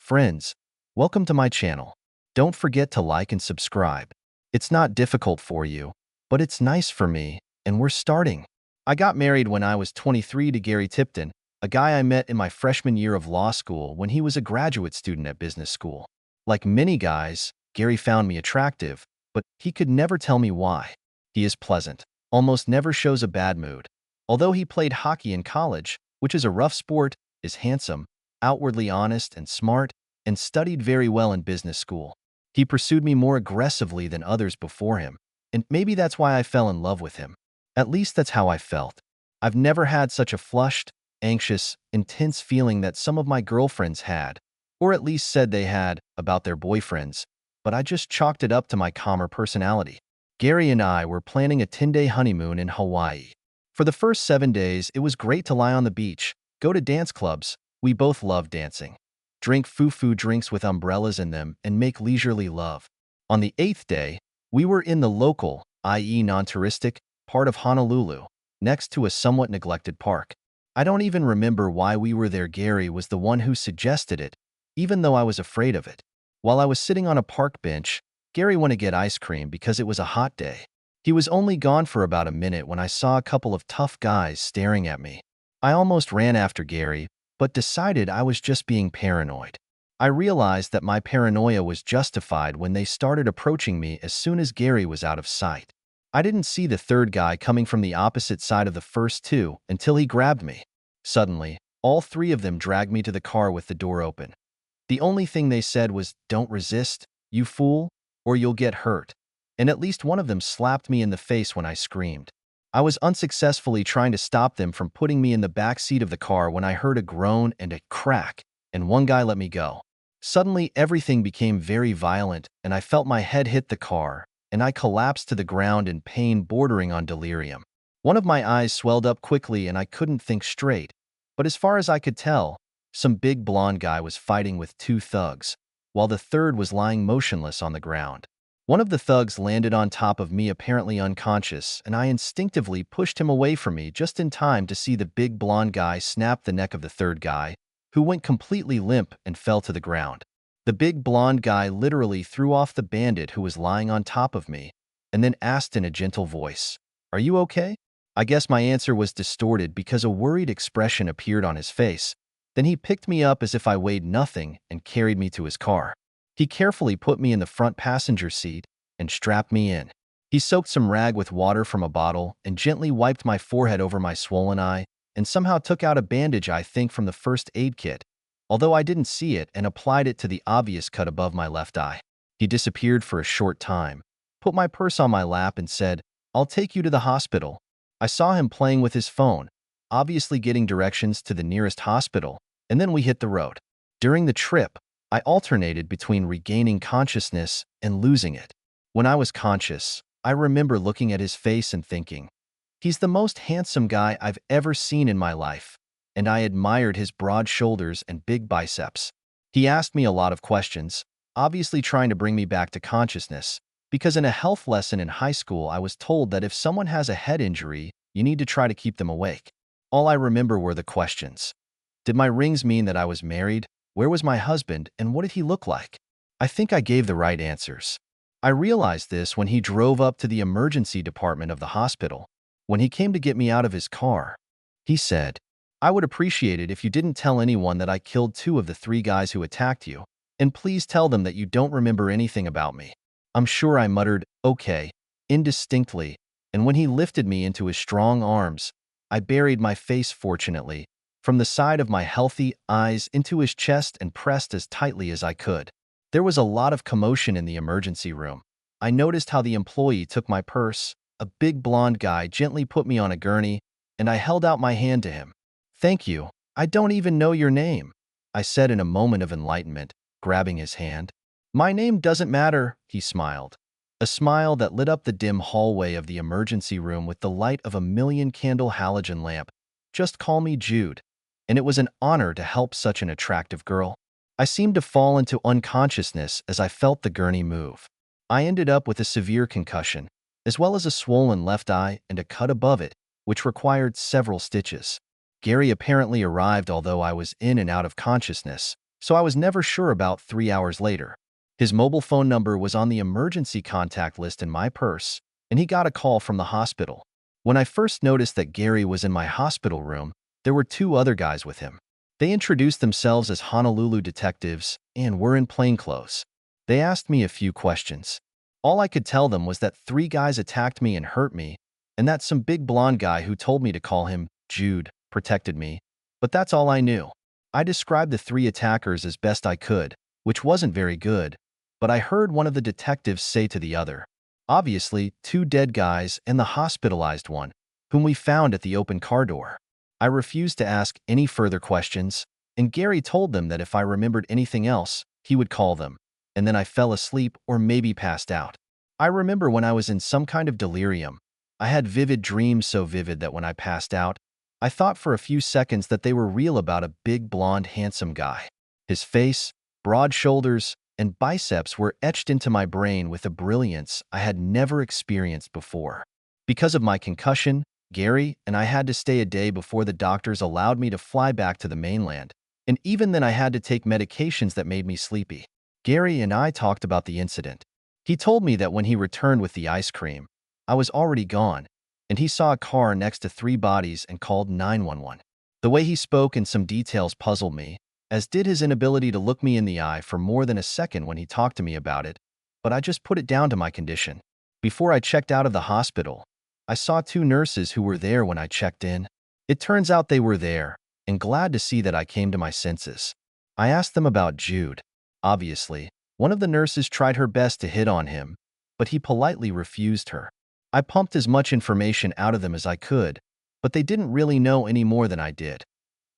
Friends, welcome to my channel. Don't forget to like and subscribe. It's not difficult for you, but it's nice for me, and we're starting. I got married when I was 23 to Gary Tipton, a guy I met in my freshman year of law school when he was a graduate student at business school. Like many guys, Gary found me attractive, but he could never tell me why. He is pleasant, almost never shows a bad mood. Although he played hockey in college, which is a rough sport, is handsome, outwardly honest and smart, and studied very well in business school. He pursued me more aggressively than others before him, and maybe that's why I fell in love with him. At least that's how I felt. I've never had such a flushed, anxious, intense feeling that some of my girlfriends had, or at least said they had, about their boyfriends, but I just chalked it up to my calmer personality. Gary and I were planning a 10-day honeymoon in Hawaii. For the first 7 days, it was great to lie on the beach, go to dance clubs. We both loved dancing. Drink foo-foo drinks with umbrellas in them and make leisurely love. On the 8th day, we were in the local, i.e. non-touristic, part of Honolulu, next to a somewhat neglected park. I don't even remember why we were there. Gary was the one who suggested it, even though I was afraid of it. While I was sitting on a park bench, Gary went to get ice cream because it was a hot day. He was only gone for about a minute when I saw a couple of tough guys staring at me. I almost ran after Gary, but decided I was just being paranoid. I realized that my paranoia was justified when they started approaching me as soon as Gary was out of sight. I didn't see the third guy coming from the opposite side of the first two until he grabbed me. Suddenly, all three of them dragged me to the car with the door open. The only thing they said was, "Don't resist, you fool, or you'll get hurt." And at least one of them slapped me in the face when I screamed. I was unsuccessfully trying to stop them from putting me in the back seat of the car when I heard a groan and a crack, and one guy let me go. Suddenly, everything became very violent, and I felt my head hit the car, and I collapsed to the ground in pain bordering on delirium. One of my eyes swelled up quickly and I couldn't think straight, but as far as I could tell, some big blonde guy was fighting with two thugs, while the third was lying motionless on the ground. One of the thugs landed on top of me apparently unconscious, and I instinctively pushed him away from me just in time to see the big blonde guy snap the neck of the third guy, who went completely limp and fell to the ground. The big blonde guy literally threw off the bandit who was lying on top of me, and then asked in a gentle voice, "Are you okay?" I guess my answer was distorted because a worried expression appeared on his face. Then he picked me up as if I weighed nothing and carried me to his car. He carefully put me in the front passenger seat and strapped me in. He soaked some rag with water from a bottle and gently wiped my forehead over my swollen eye and somehow took out a bandage, I think from the first aid kit, although I didn't see it, and applied it to the obvious cut above my left eye. He disappeared for a short time, put my purse on my lap and said, "I'll take you to the hospital." I saw him playing with his phone, obviously getting directions to the nearest hospital, and then we hit the road. During the trip, I alternated between regaining consciousness and losing it. When I was conscious, I remember looking at his face and thinking, "He's the most handsome guy I've ever seen in my life," and I admired his broad shoulders and big biceps. He asked me a lot of questions, obviously trying to bring me back to consciousness, because in a health lesson in high school I was told that if someone has a head injury, you need to try to keep them awake. All I remember were the questions. Did my rings mean that I was married? Where was my husband, and what did he look like? I think I gave the right answers. I realized this when he drove up to the emergency department of the hospital. When he came to get me out of his car, he said, "I would appreciate it if you didn't tell anyone that I killed 2 of the 3 guys who attacked you, and please tell them that you don't remember anything about me." I'm sure I muttered, "Okay," indistinctly, and when he lifted me into his strong arms, I buried my face, fortunately, from the side of my healthy eyes into his chest and pressed as tightly as I could. There was a lot of commotion in the emergency room. I noticed how the employee took my purse. A big blonde guy gently put me on a gurney, and I held out my hand to him. "Thank you. I don't even know your name," I said in a moment of enlightenment, grabbing his hand. "My name doesn't matter," he smiled. A smile that lit up the dim hallway of the emergency room with the light of a million-candle halogen lamp. "Just call me Jude." And it was an honor to help such an attractive girl. I seemed to fall into unconsciousness as I felt the gurney move. I ended up with a severe concussion, as well as a swollen left eye and a cut above it, which required several stitches. Gary apparently arrived although I was in and out of consciousness, so I was never sure about 3 hours later. His mobile phone number was on the emergency contact list in my purse, and he got a call from the hospital. When I first noticed that Gary was in my hospital room, there were two other guys with him. They introduced themselves as Honolulu detectives and were in plainclothes. They asked me a few questions. All I could tell them was that 3 guys attacked me and hurt me, and that some big blonde guy who told me to call him Jude protected me. But that's all I knew. I described the 3 attackers as best I could, which wasn't very good, but I heard one of the detectives say to the other, obviously 2 dead guys and the hospitalized one, whom we found at the open car door. I refused to ask any further questions, and Gary told them that if I remembered anything else, he would call them, and then I fell asleep or maybe passed out. I remember when I was in some kind of delirium. I had vivid dreams, so vivid that when I passed out, I thought for a few seconds that they were real, about a big, blonde, handsome guy. His face, broad shoulders, and biceps were etched into my brain with a brilliance I had never experienced before. Because of my concussion, Gary and I had to stay a day before the doctors allowed me to fly back to the mainland, and even then I had to take medications that made me sleepy. Gary and I talked about the incident. He told me that when he returned with the ice cream, I was already gone, and he saw a car next to 3 bodies and called 911. The way he spoke and some details puzzled me, as did his inability to look me in the eye for more than a second when he talked to me about it, but I just put it down to my condition. Before I checked out of the hospital, I saw 2 nurses who were there when I checked in. It turns out they were there, and glad to see that I came to my senses. I asked them about Jude. Obviously, one of the nurses tried her best to hit on him, but he politely refused her. I pumped as much information out of them as I could, but they didn't really know any more than I did.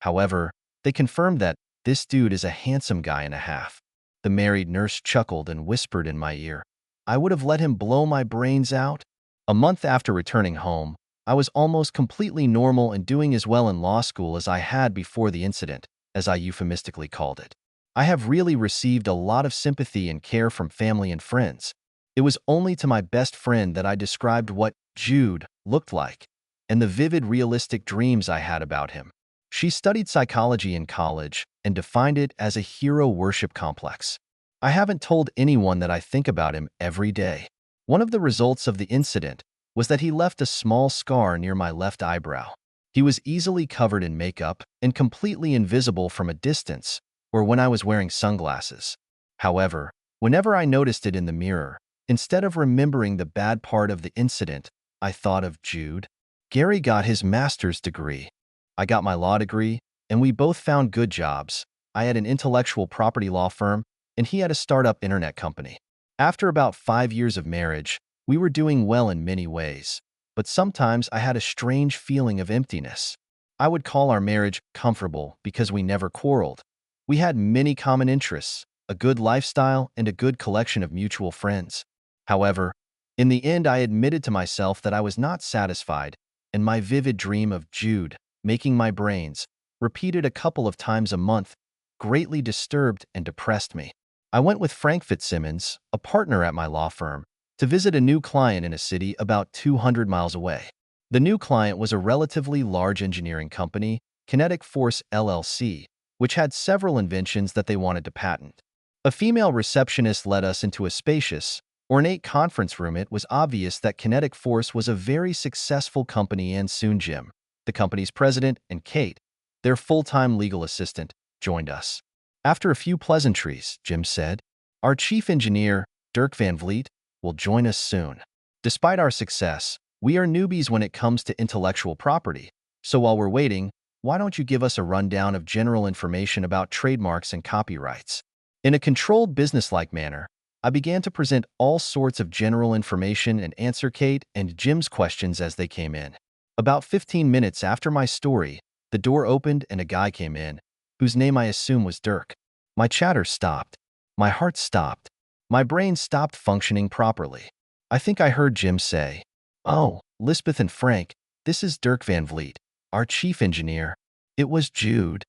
However, they confirmed that this dude is a handsome guy and a half. The married nurse chuckled and whispered in my ear, I would have let him blow my brains out. A month after returning home, I was almost completely normal and doing as well in law school as I had before the incident, as I euphemistically called it. I have really received a lot of sympathy and care from family and friends. It was only to my best friend that I described what Jude looked like and the vivid, realistic dreams I had about him. She studied psychology in college and defined it as a hero worship complex. I haven't told anyone that I think about him every day. One of the results of the incident was that he left a small scar near my left eyebrow. He was easily covered in makeup and completely invisible from a distance or when I was wearing sunglasses. However, whenever I noticed it in the mirror, instead of remembering the bad part of the incident, I thought of Jude. Gary got his master's degree. I got my law degree, and we both found good jobs. I had an intellectual property law firm, and he had a startup internet company. After about 5 years of marriage, we were doing well in many ways, but sometimes I had a strange feeling of emptiness. I would call our marriage comfortable because we never quarreled. We had many common interests, a good lifestyle, and a good collection of mutual friends. However, in the end, I admitted to myself that I was not satisfied, and my vivid dream of Jude making my brains, repeated a couple of times a month, greatly disturbed and depressed me. I went with Frank Fitzsimmons, a partner at my law firm, to visit a new client in a city about 200 miles away. The new client was a relatively large engineering company, Kinetic Force LLC, which had several inventions that they wanted to patent. A female receptionist led us into a spacious, ornate conference room. It was obvious that Kinetic Force was a very successful company, and soon Jim, the company's president, and Kate, their full-time legal assistant, joined us. After a few pleasantries, Jim said, our chief engineer, Dirk Van Vliet, will join us soon. Despite our success, we are newbies when it comes to intellectual property, so while we're waiting, why don't you give us a rundown of general information about trademarks and copyrights? In a controlled, businesslike manner, I began to present all sorts of general information and answer Kate and Jim's questions as they came in. About 15 minutes after my story, the door opened and a guy came in, whose name I assume was Dirk. My chatter stopped. My heart stopped. My brain stopped functioning properly. I think I heard Jim say, "Oh, Lisbeth and Frank, this is Dirk Van Vliet, our chief engineer." It was Jude.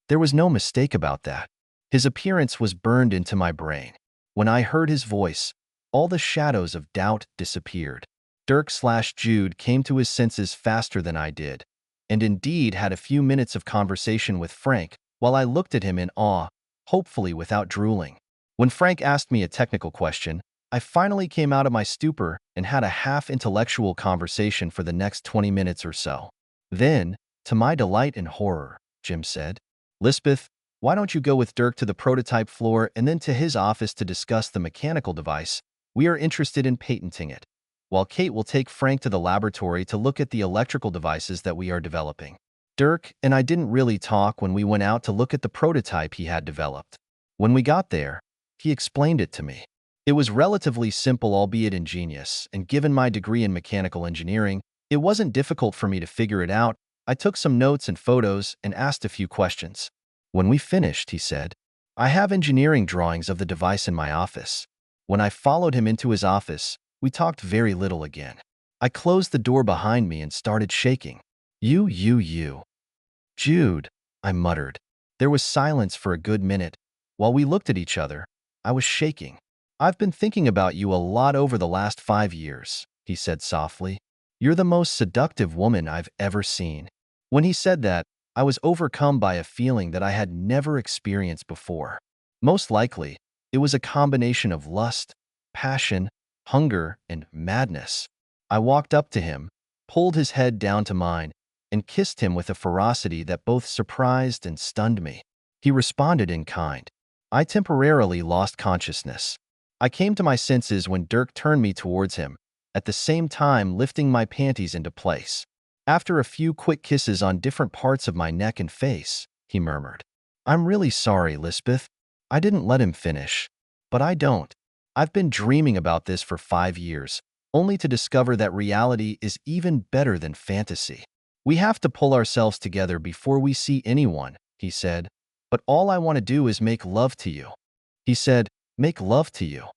There was no mistake about that. His appearance was burned into my brain. When I heard his voice, all the shadows of doubt disappeared. Dirk/Jude came to his senses faster than I did, and indeed had a few minutes of conversation with Frank while I looked at him in awe, hopefully without drooling. When Frank asked me a technical question, I finally came out of my stupor and had a half-intellectual conversation for the next 20 minutes or so. Then, to my delight and horror, Jim said, "Lisbeth, why don't you go with Dirk to the prototype floor and then to his office to discuss the mechanical device? We are interested in patenting it, while Kate will take Frank to the laboratory to look at the electrical devices that we are developing." Dirk and I didn't really talk when we went out to look at the prototype he had developed. When we got there, he explained it to me. It was relatively simple, albeit ingenious, and given my degree in mechanical engineering, it wasn't difficult for me to figure it out. I took some notes and photos and asked a few questions. When we finished, he said, "I have engineering drawings of the device in my office." When I followed him into his office, we talked very little again. I closed the door behind me and started shaking. You. Jude, I muttered. There was silence for a good minute. While we looked at each other, I was shaking. "I've been thinking about you a lot over the last 5 years," he said softly. "You're the most seductive woman I've ever seen." When he said that, I was overcome by a feeling that I had never experienced before. Most likely, it was a combination of lust, passion, hunger, and madness. I walked up to him, pulled his head down to mine, and kissed him with a ferocity that both surprised and stunned me. He responded in kind. I temporarily lost consciousness. I came to my senses when Dirk turned me towards him, at the same time lifting my panties into place. After a few quick kisses on different parts of my neck and face, he murmured, "I'm really sorry, Lisbeth." I didn't let him finish. But I don't. I've been dreaming about this for 5 years, only to discover that reality is even better than fantasy. "We have to pull ourselves together before we see anyone," he said. "But all I want to do is make love to you." He said, "Make love to you."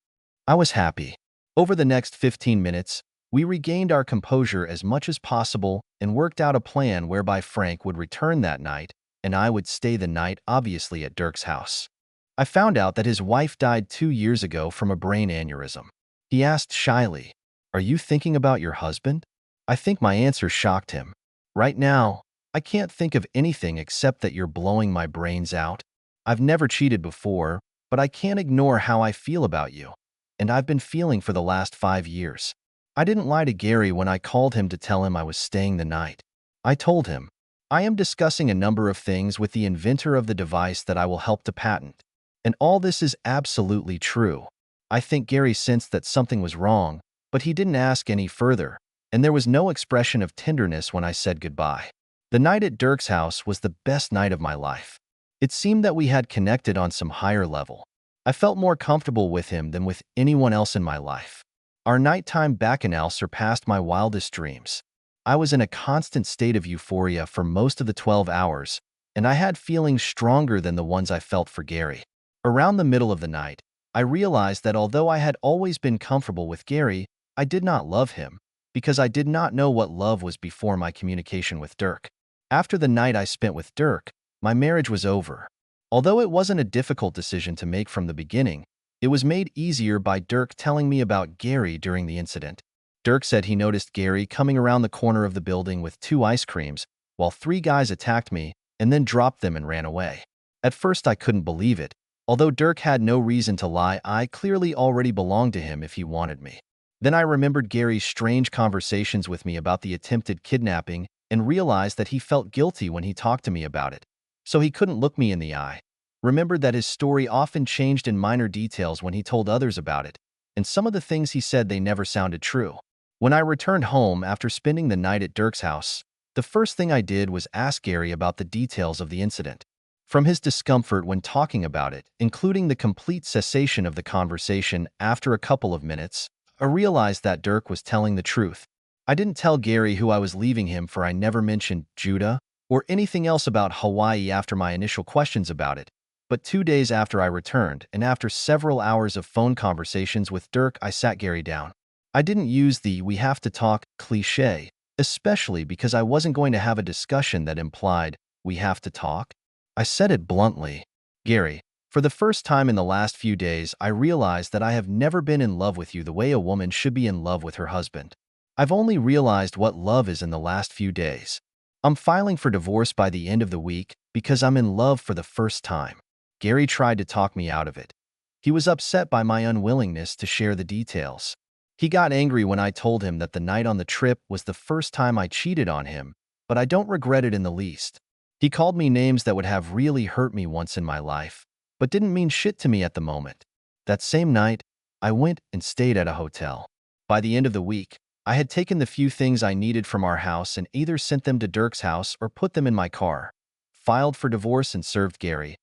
I was happy. Over the next 15 minutes, we regained our composure as much as possible and worked out a plan whereby Frank would return that night and I would stay the night, obviously at Dirk's house. I found out that his wife died 2 years ago from a brain aneurysm. He asked shyly, "Are you thinking about your husband?" I think my answer shocked him. "Right now, I can't think of anything except that you're blowing my brains out. I've never cheated before, but I can't ignore how I feel about you. And I've been feeling for the last 5 years." I didn't lie to Gary when I called him to tell him I was staying the night. I told him, "I am discussing a number of things with the inventor of the device that I will help to patent. And all this is absolutely true." I think Gary sensed that something was wrong, but he didn't ask any further, and there was no expression of tenderness when I said goodbye. The night at Dirk's house was the best night of my life. It seemed that we had connected on some higher level. I felt more comfortable with him than with anyone else in my life. Our nighttime bacchanal surpassed my wildest dreams. I was in a constant state of euphoria for most of the 12 hours, and I had feelings stronger than the ones I felt for Gary. Around the middle of the night, I realized that although I had always been comfortable with Gary, I did not love him, because I did not know what love was before my communication with Dirk. After the night I spent with Dirk, my marriage was over. Although it wasn't a difficult decision to make from the beginning, it was made easier by Dirk telling me about Gary during the incident. Dirk said he noticed Gary coming around the corner of the building with 2 ice creams, while 3 guys attacked me and then dropped them and ran away. At first I couldn't believe it. Although Dirk had no reason to lie, I clearly already belonged to him if he wanted me. Then I remembered Gary's strange conversations with me about the attempted kidnapping and realized that he felt guilty when he talked to me about it. So he couldn't look me in the eye. Remembered that his story often changed in minor details when he told others about it, and some of the things he said they never sounded true. When I returned home after spending the night at Dirk's house, the first thing I did was ask Gary about the details of the incident. From his discomfort when talking about it, including the complete cessation of the conversation after a couple of minutes, I realized that Dirk was telling the truth. I didn't tell Gary who I was leaving him, for I never mentioned Judah or anything else about Hawaii after my initial questions about it. But 2 days after I returned, and after several hours of phone conversations with Dirk, I sat Gary down. I didn't use the "we have to talk" cliché, especially because I wasn't going to have a discussion that implied we have to talk. I said it bluntly. "Gary, for the first time in the last few days, I realized that I have never been in love with you the way a woman should be in love with her husband. I've only realized what love is in the last few days. I'm filing for divorce by the end of the week because I'm in love for the first time." Gary tried to talk me out of it. He was upset by my unwillingness to share the details. He got angry when I told him that the night on the trip was the first time I cheated on him, but I don't regret it in the least. He called me names that would have really hurt me once in my life, but didn't mean shit to me at the moment. That same night, I went and stayed at a hotel. By the end of the week, I had taken the few things I needed from our house and either sent them to Dirk's house or put them in my car, filed for divorce and served Gary.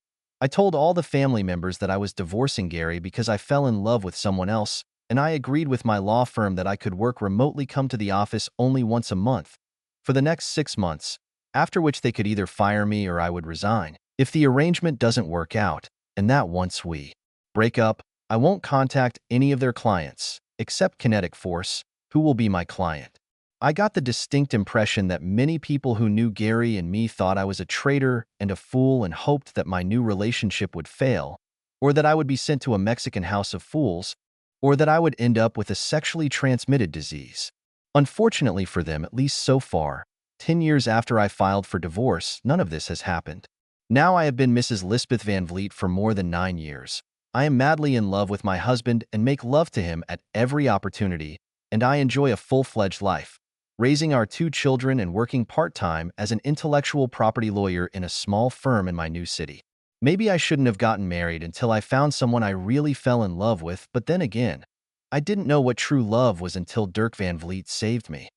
I told all the family members that I was divorcing Gary because I fell in love with someone else, and I agreed with my law firm that I could work remotely, come to the office only once a month for the next 6 months, after which they could either fire me or I would resign if the arrangement doesn't work out, and that once we break up, I won't contact any of their clients, except Kinetic Force, who will be my client. I got the distinct impression that many people who knew Gary and me thought I was a traitor and a fool and hoped that my new relationship would fail, or that I would be sent to a Mexican house of fools, or that I would end up with a sexually transmitted disease. Unfortunately for them, at least so far, 10 years after I filed for divorce, none of this has happened. Now I have been Mrs. Lisbeth Van Vliet for more than 9 years. I am madly in love with my husband and make love to him at every opportunity, and I enjoy a full-fledged life, raising our 2 children and working part-time as an intellectual property lawyer in a small firm in my new city. Maybe I shouldn't have gotten married until I found someone I really fell in love with, but then again, I didn't know what true love was until Dirk Van Vliet saved me.